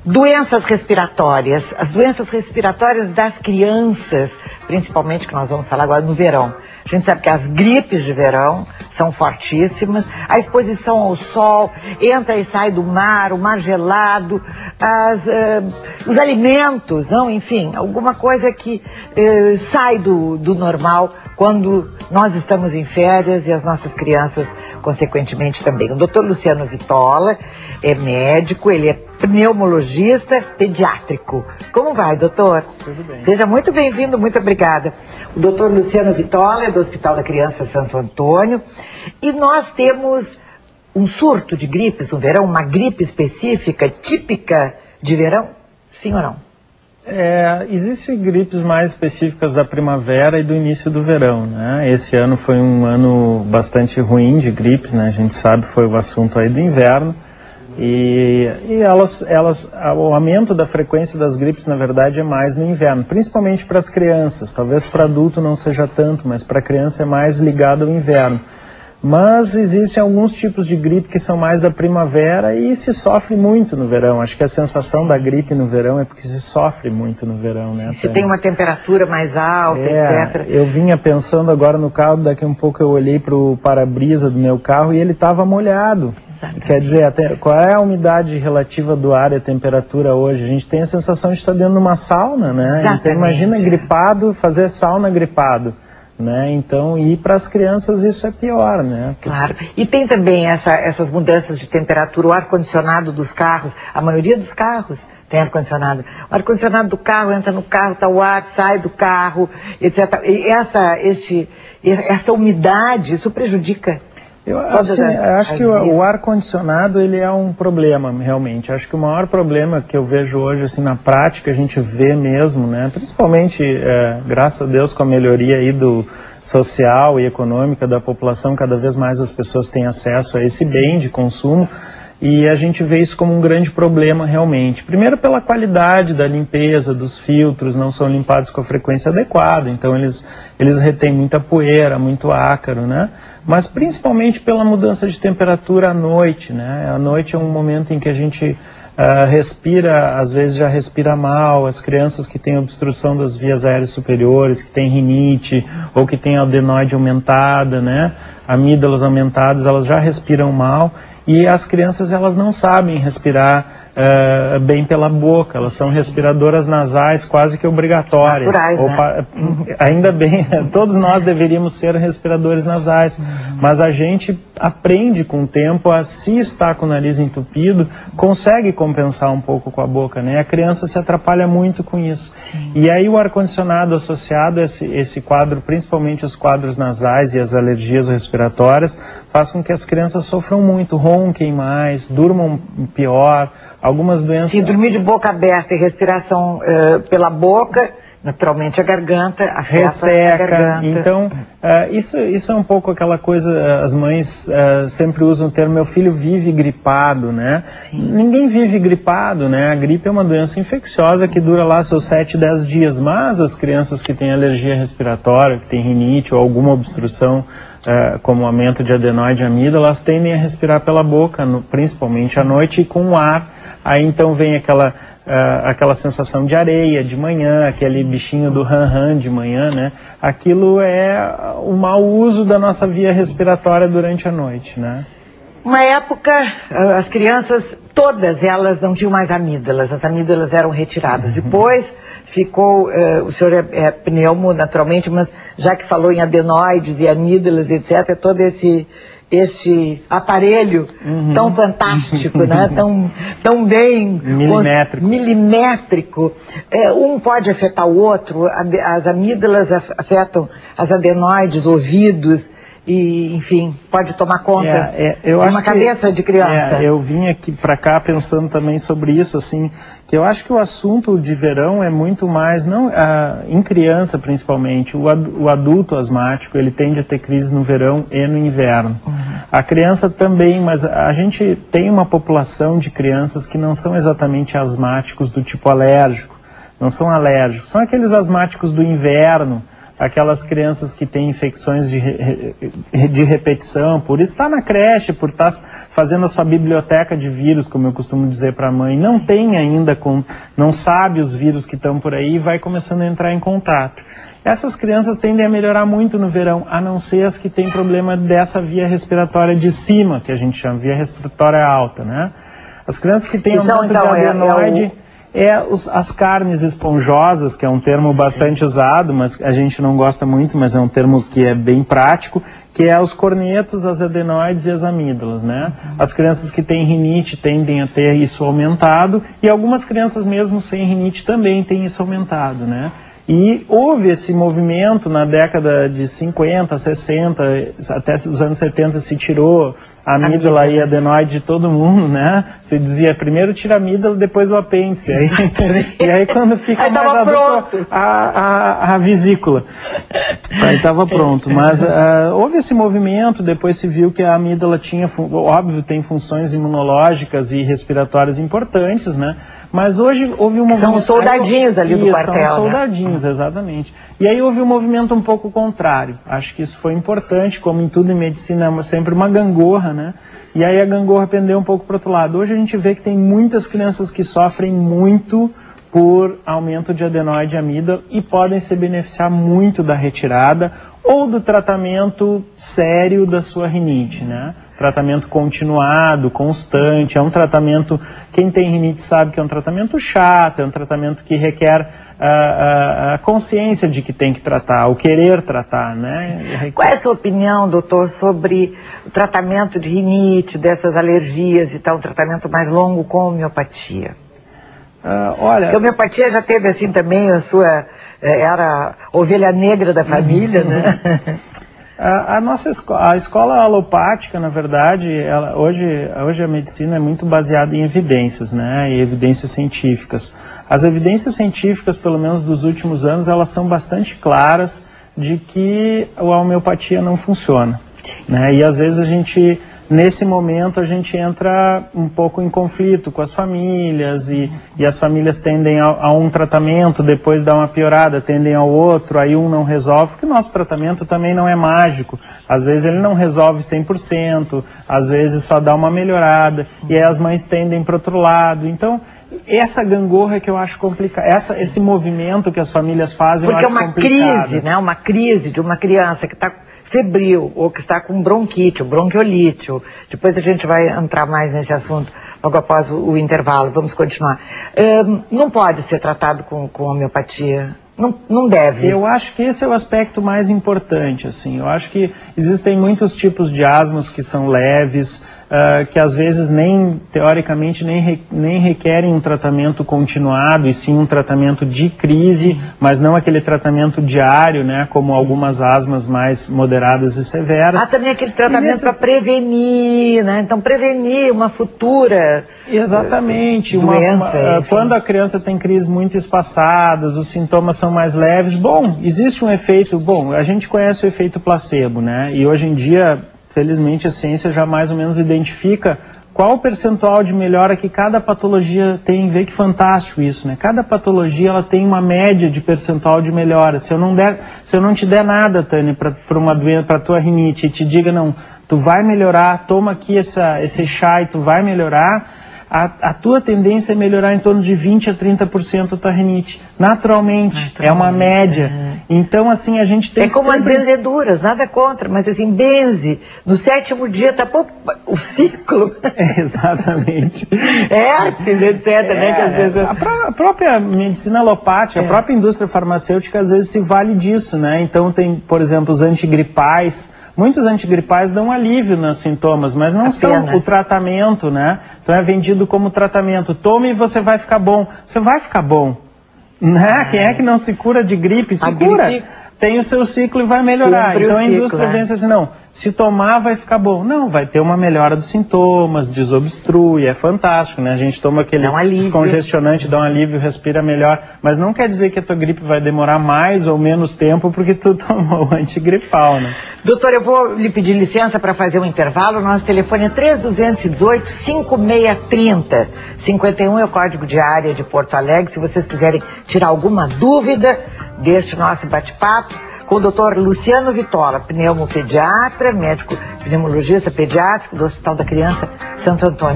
Doenças respiratórias, as doenças respiratórias das crianças, principalmente que nós vamos falar agora no verão. A gente sabe que as gripes de verão são fortíssimas, a exposição ao sol, entra e sai do mar, o mar gelado, os alimentos, não? Enfim, alguma coisa que sai do normal quando nós estamos em férias e as nossas crianças, consequentemente, também. O Dr. Luciano Vitola é médico, ele é pneumologista pediátrico. Como vai, doutor? Tudo bem. Seja muito bem-vindo, muito obrigada. O doutor Luciano Vitola é do Hospital da Criança Santo Antônio e nós temos um surto de gripes no verão, uma gripe específica, típica de verão? Sim ou não? Existem gripes mais específicas da primavera e do início do verão, né? Esse ano foi um ano bastante ruim de gripes, né? A gente sabe, foi o assunto aí do inverno. E o aumento da frequência das gripes, na verdade, é mais no inverno, principalmente para as crianças. Talvez para adulto não seja tanto, mas para criança é mais ligado ao inverno. Mas existem alguns tipos de gripe que são mais da primavera e se sofre muito no verão. Acho que a sensação da gripe no verão é porque se sofre muito no verão, né? Se tem uma temperatura mais alta, etc. Eu vinha pensando agora no carro, daqui um pouco eu olhei para o para-brisa do meu carro e ele estava molhado. Exatamente. Quer dizer, qual é a umidade relativa do ar e a temperatura hoje? A gente tem a sensação de estar dentro de uma sauna, né? Exatamente. Então imagina gripado, fazer sauna gripado. Né? Então, e para as crianças isso é pior, né? Claro. E tem também essas mudanças de temperatura, o ar-condicionado dos carros, a maioria dos carros tem ar-condicionado. O ar-condicionado do carro entra no carro, está o ar, sai do carro, etc. E essa umidade, isso prejudica. Eu acho que o ar-condicionado ele é um problema, realmente. Acho que o maior problema que eu vejo hoje, assim, na prática, a gente vê mesmo, né? Principalmente, graças a Deus, com a melhoria aí do social e econômica da população, cada vez mais as pessoas têm acesso a esse bem de consumo. E a gente vê isso como um grande problema realmente. Primeiro pela qualidade da limpeza, dos filtros, não são limpados com a frequência adequada, então eles retêm muita poeira, muito ácaro, né? Mas principalmente pela mudança de temperatura à noite, né? À noite é um momento em que a gente respira, às vezes já respira mal, as crianças que têm obstrução das vias aéreas superiores, que têm rinite, ou que têm adenoide aumentada, né? Amígdalas aumentadas, elas já respiram mal. E as crianças, elas não sabem respirar bem pela boca, elas são respiradoras nasais quase que obrigatórias. Naturais, né? Ainda bem, todos nós deveríamos ser respiradores nasais, mas a gente aprende com o tempo a, se está com o nariz entupido, consegue compensar um pouco com a boca, né? A criança se atrapalha muito com isso. Sim. E aí o ar-condicionado associado a esse quadro, principalmente os quadros nasais e as alergias respiratórias, faz com que as crianças sofram muito, ronquem mais, durmam pior, algumas doenças... Se dormir de boca aberta e respiração pela boca, naturalmente a garganta afeta resseca, a garganta. Então, isso é um pouco aquela coisa, as mães sempre usam o termo, meu filho vive gripado, né? Sim. Ninguém vive gripado, né? A gripe é uma doença infecciosa que dura lá seus 7, 10 dias, mas as crianças que têm alergia respiratória, que têm rinite ou alguma obstrução, como aumento de adenoide e amígdala, elas tendem a respirar pela boca, principalmente à noite, e com o ar. Aí então vem aquela sensação de areia de manhã, aquele bichinho do ran-ran de manhã, né? Aquilo é o mau uso da nossa via respiratória durante a noite, né? Uma época, as crianças, todas elas não tinham mais amígdalas, as amígdalas eram retiradas. Depois ficou, o senhor é pneumo naturalmente, mas já que falou em adenoides e amígdalas, etc., todo este aparelho tão fantástico, né? tão bem... Milimétrico. Um pode afetar o outro, as amígdalas afetam as adenoides, ouvidos... E, enfim, pode tomar conta de uma cabeça de criança. Eu vim aqui para cá pensando também sobre isso, assim, que eu acho que o assunto de verão é muito mais, não em criança principalmente, o adulto asmático, ele tende a ter crise no verão e no inverno. A criança também, mas a gente tem uma população de crianças que não são exatamente asmáticos do tipo alérgico, não são alérgicos, são aqueles asmáticos do inverno, aquelas crianças que têm infecções de repetição, por estar na creche, por estar fazendo a sua biblioteca de vírus, como eu costumo dizer para a mãe, não tem ainda, não sabe os vírus que estão por aí e vai começando a entrar em contato. Essas crianças tendem a melhorar muito no verão, a não ser as que têm problema dessa via respiratória de cima, que a gente chama via respiratória alta, né? As crianças que têm aumento de adenoide... as carnes esponjosas, que é um termo bastante usado, mas a gente não gosta muito, mas é um termo que é bem prático, que é os cornetos, as adenoides e as amígdalas, né? As crianças que têm rinite tendem a ter isso aumentado, e algumas crianças mesmo sem rinite também têm isso aumentado, né? E houve esse movimento na década de 50, 60, até os anos 70 se tirou a amígdala e a adenoide de todo mundo, né? Se dizia, primeiro tira a amígdala, depois o apêndice. E aí quando fica aí mais adulto, a vesícula. Aí estava pronto. Mas houve esse movimento, depois se viu que a amígdala tinha, óbvio, tem funções imunológicas e respiratórias importantes, né? Mas hoje houve um movimento... São soldadinhos ali do quartel, são soldadinhos, né? Exatamente. E aí houve um movimento um pouco contrário. Acho que isso foi importante, como em tudo em medicina, é sempre uma gangorra, né? E aí a gangorra pendeu um pouco para o outro lado. Hoje a gente vê que tem muitas crianças que sofrem muito por aumento de adenoide e amígdala e podem se beneficiar muito da retirada ou do tratamento sério da sua rinite, né? Tratamento continuado, constante, é um tratamento, quem tem rinite sabe que é um tratamento chato, é um tratamento que requer a consciência de que tem que tratar, o querer tratar, né? Qual é a sua opinião, doutor, sobre o tratamento de rinite, dessas alergias e tal, um tratamento mais longo com homeopatia? Olha... Porque a homeopatia já teve assim também, a sua, era a ovelha negra da família, né? A escola alopática, na verdade, hoje a medicina é muito baseada em evidências, né, e evidências científicas. As evidências científicas, pelo menos dos últimos anos, elas são bastante claras de que a homeopatia não funciona, né, e às vezes nesse momento a gente entra um pouco em conflito com as famílias e as famílias tendem a um tratamento, depois dá uma piorada, tendem ao outro, aí um não resolve, porque o nosso tratamento também não é mágico. Às vezes ele não resolve 100%, às vezes só dá uma melhorada, e aí as mães tendem para o outro lado. Então, essa gangorra que eu acho complicada, esse movimento que as famílias fazem, porque eu acho complicado. Porque é uma crise, né? Uma crise de uma criança que está febril, ou que está com bronquite, ou bronquiolite. Depois a gente vai entrar mais nesse assunto logo após o intervalo. Vamos continuar. Não pode ser tratado com homeopatia? Não deve. Eu acho que esse é o aspecto mais importante, assim. Eu acho que existem muitos tipos de asmas que são leves, que às vezes teoricamente nem requerem um tratamento continuado, e sim um tratamento de crise, mas não aquele tratamento diário, né, como algumas asmas mais moderadas e severas. Há também aquele tratamento para prevenir, né? Então prevenir uma futura exatamente, doença. Quando a criança tem crises muito espaçadas, os sintomas são mais leves, existe um efeito, a gente conhece o efeito placebo, né, e hoje em dia, felizmente, a ciência já mais ou menos identifica qual o percentual de melhora que cada patologia tem. Vê que fantástico isso, né? Cada patologia ela tem uma média de percentual de melhora. Se eu não te der nada, Tânia, para uma doença, para tua rinite, e te diga, não, tu vai melhorar, toma aqui esse chá e tu vai melhorar, a tua tendência é melhorar em torno de 20% a 30% a tua rinite. Naturalmente, é uma média. Então, assim, a gente tem que como sempre... as benzeduras, nada contra, mas assim, benze. No 7º dia tá o ciclo. Exatamente. Herpes, etc, né? Que às vezes... A própria medicina alopática, a própria indústria farmacêutica, às vezes se vale disso, né? Então tem, por exemplo, os antigripais. Muitos antigripais dão alívio nos sintomas, mas não são o tratamento, né? Então é vendido como tratamento. Tome e você vai ficar bom. Você vai ficar bom, né? Quem é que não se cura de gripe? Se cura. Gripe... Tem o seu ciclo e vai melhorar. Então a indústria vence assim, não, se tomar vai ficar bom. Não, vai ter uma melhora dos sintomas, desobstrui, é fantástico, né? A gente toma aquele descongestionante, dá um alívio, respira melhor, mas não quer dizer que a tua gripe vai demorar mais ou menos tempo porque tu tomou o antigripal, né? Doutor, eu vou lhe pedir licença para fazer um intervalo. Nosso telefone é 3218-5630. 51 é o código de área de Porto Alegre. Se vocês quiserem tirar alguma dúvida deste nosso bate-papo, com o Dr. Luciano Vitola, pneumopediatra, médico pneumologista pediátrico do Hospital da Criança Santo Antônio.